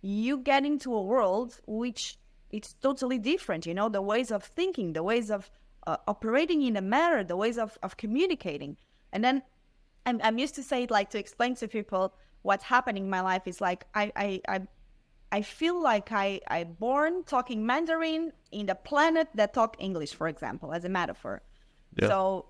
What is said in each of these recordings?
you get into a world which it's totally different, you know, the ways of thinking, the ways of operating in a matter, the ways of communicating. And then I'm used to say it, like, to explain to people what's happening in my life is like, I feel like I born talking Mandarin in the planet that talk English, for example, as a metaphor. Yeah. So,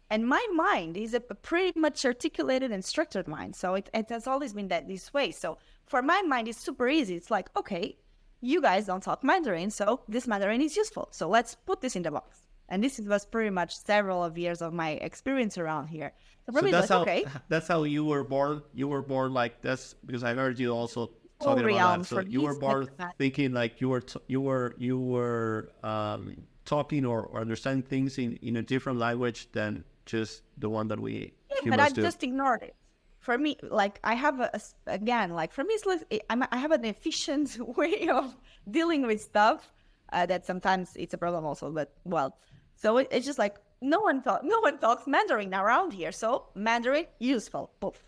and my mind is a pretty much articulated and structured mind. So it has always been this way. So for my mind, it's super easy. It's like, okay, you guys don't talk Mandarin, so this Mandarin is useful. So let's put this in the box. And this was pretty much several of years of my experience around here. So for me, it's like, okay. That's how you were born. You were born like this, because I heard you also talking about that. So you were born thinking like you were talking or understanding things in a different language than just the one that we humans but I do. just ignored it. For me, like, I have for me, it's like, I have an efficient way of dealing with stuff that sometimes it's a problem also, but well, so it's just like, no one talks Mandarin around here. So Mandarin, useful, poof,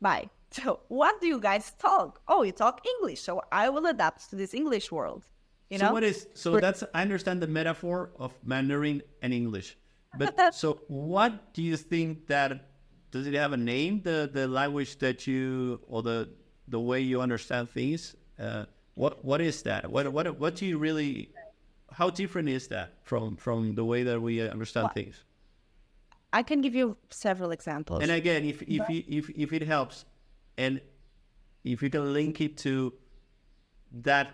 bye. So what do you guys talk? Oh, you talk English. So I will adapt to this English world. You know? That's, I understand the metaphor of Mandarin and English, but so what do you think that, does it have a name, the language that you, or the way you understand things? What is that? What do you really, how different is that from the way that we understand things? I can give you several examples. And again, if it helps, and if you can link it to that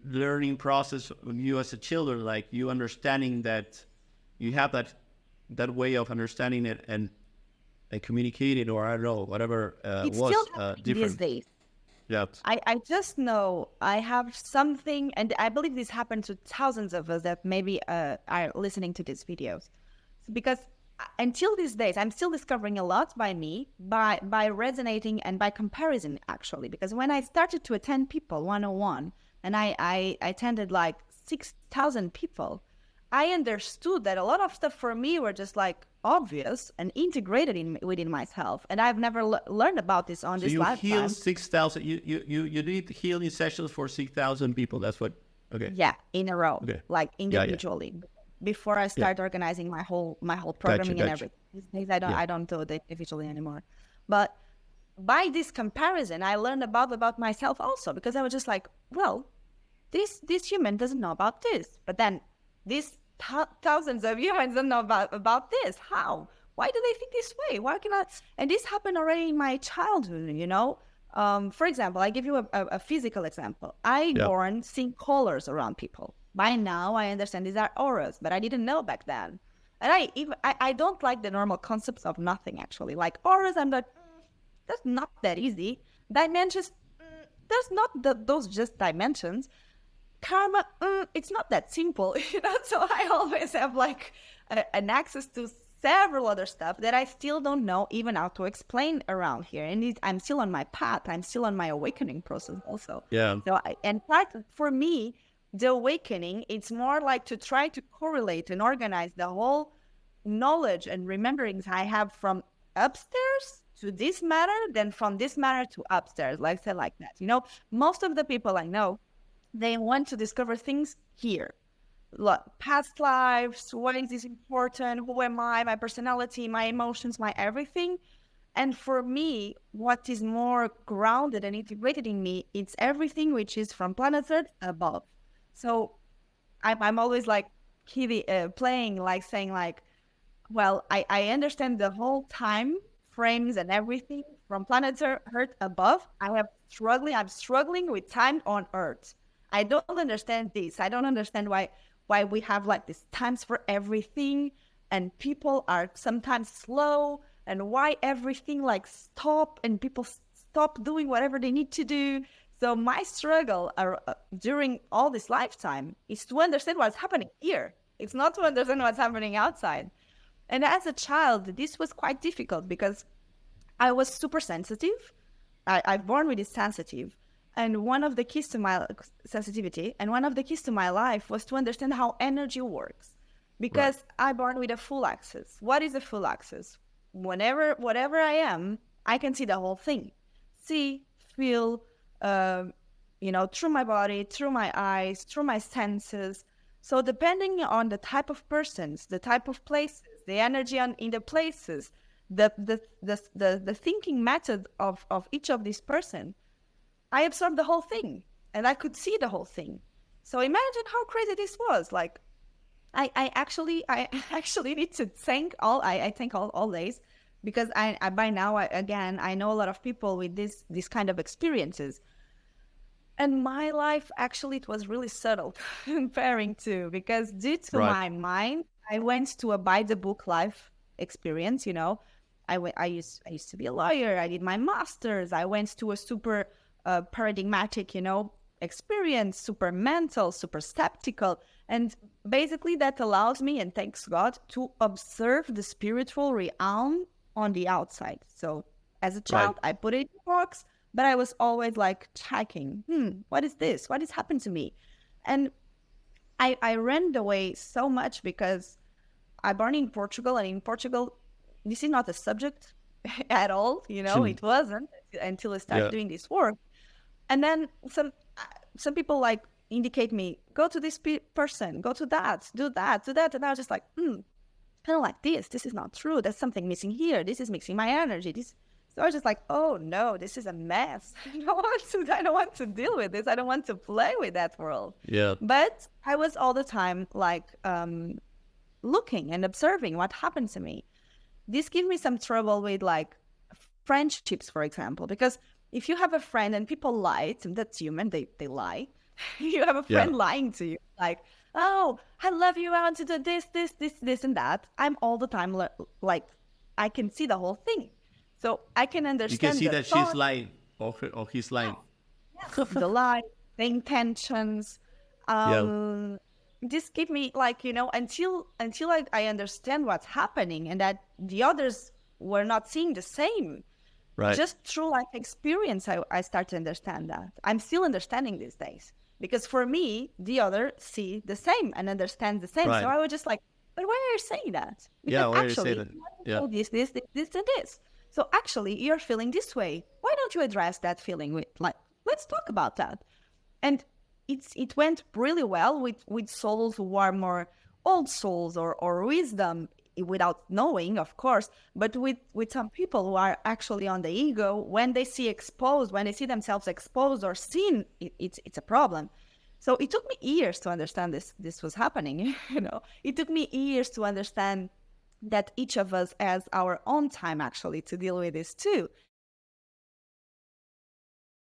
learning process of you as a children, like you understanding that you have that way of understanding it and communicating, or I don't know, whatever was different these days. Yeah. I just know I have something, and I believe this happened to thousands of us that maybe are listening to these videos, because until these days, I'm still discovering a lot by me, by resonating and by comparison, actually. Because when I started to attend people one-on-one, and I attended like 6,000 people, I understood that a lot of stuff for me were just like obvious and integrated within myself. And I've never learned about this on this lifetime. So you healed 6,000, you did healing sessions for 6,000 people. That's what, okay. Yeah, in a row, like individually. Yeah. Before I start organizing my whole programming and everything. These days I don't do it individually anymore. But by this comparison, I learned about myself also, because I was just like, well, this human doesn't know about this, but then these thousands of humans don't know about this. How? Why do they think this way? Why can I? And this happened already in my childhood, you know. For example, I give you a physical example. I born seeing colors around people. By now, I understand these are auras, but I didn't know back then. And I don't like the normal concepts of nothing, actually. Like auras, I'm like, that's not that easy. Dimensions, there's not those just dimensions. Karma, it's not that simple, you know? So I always have like an access to several other stuff that I still don't know even how to explain around here. And I'm still on my path. I'm still on my awakening process also. Yeah. So for me, the awakening, it's more like to try to correlate and organize the whole knowledge and rememberings I have from upstairs to this matter, then from this matter to upstairs, like say like that. You know, most of the people I know, they want to discover things here. Like past lives, what is this important, who am I, my personality, my emotions, my everything. And for me, what is more grounded and integrated in me, it's everything which is from planet Earth above. So I'm always like playing, like saying like, well, I understand the whole time frames and everything from planet Earth above. I'm struggling with time on Earth. I don't understand this. I don't understand why we have like these times for everything, and people are sometimes slow, and why everything like stop and people stop doing whatever they need to do. So my struggle during all this lifetime is to understand what's happening here. It's not to understand what's happening outside. And as a child, this was quite difficult because I was super sensitive. I'm born with this sensitive. And one of the keys to my sensitivity and one of the keys to my life was to understand how energy works. Because I born with a full access. What is a full access? Whatever I am, I can see the whole thing. See, feel, through my body, through my eyes, through my senses. So depending on the type of persons, the type of places, the energy in the places, the thinking method of each of these person, I absorbed the whole thing and I could see the whole thing. So imagine how crazy this was. Like I actually need to thank I thank all days, because I by now I know a lot of people with this kind of experiences. And my life, actually, it was really subtle comparing to, because due to Right. my mind, I went to a by the book life experience. I used to be a lawyer. I did my master's. I went to a super paradigmatic, experience, super mental, super skeptical. And basically that allows me, and thanks God, to observe the spiritual realm on the outside. So as a Right. child, I put it in a box, but I was always like checking, what is this? What has happened to me? And I ran away so much because I born in Portugal, and in Portugal, this is not a subject at all. It wasn't until I started Yeah. doing this work. And then some people like indicate me, go to this person, go to that, do that, do that. And I was just like, I don't like this. This is not true. There's something missing here. This is mixing my energy. So I was just like, oh no, this is a mess. I don't want to deal with this. I don't want to play with that world. Yeah. But I was all the time like looking and observing what happened to me. This gave me some trouble with like friendships, for example, because if you have a friend and people lie, and that's human, they lie. You have a Yeah. friend lying to you, like, oh, I love you, I want to do this, and that. I'm all the time like, I can see the whole thing. So I can You understand can see the that she's thought, lying, or he's lying. the lie, the intentions. Yeah. This gave me like, until I understand what's happening, and that the others were not seeing the same. Right. Just through life experience, I start to understand that. I'm still understanding these days, because for me, the other see the same and understand the same. Right. So I was just like, but why are you saying that? Because Yeah, why are you actually, saying that? you Yeah. know this, and this. So actually, you're feeling this way. Why don't you address that feeling with, like, let's talk about that? And it went really well with souls who are more old souls or wisdom, without knowing, of course, but with some people who are actually on the ego. When they see themselves exposed or seen, it's a problem. So it took me years to understand this was happening. It took me years to understand that each of us has our own time actually to deal with this too.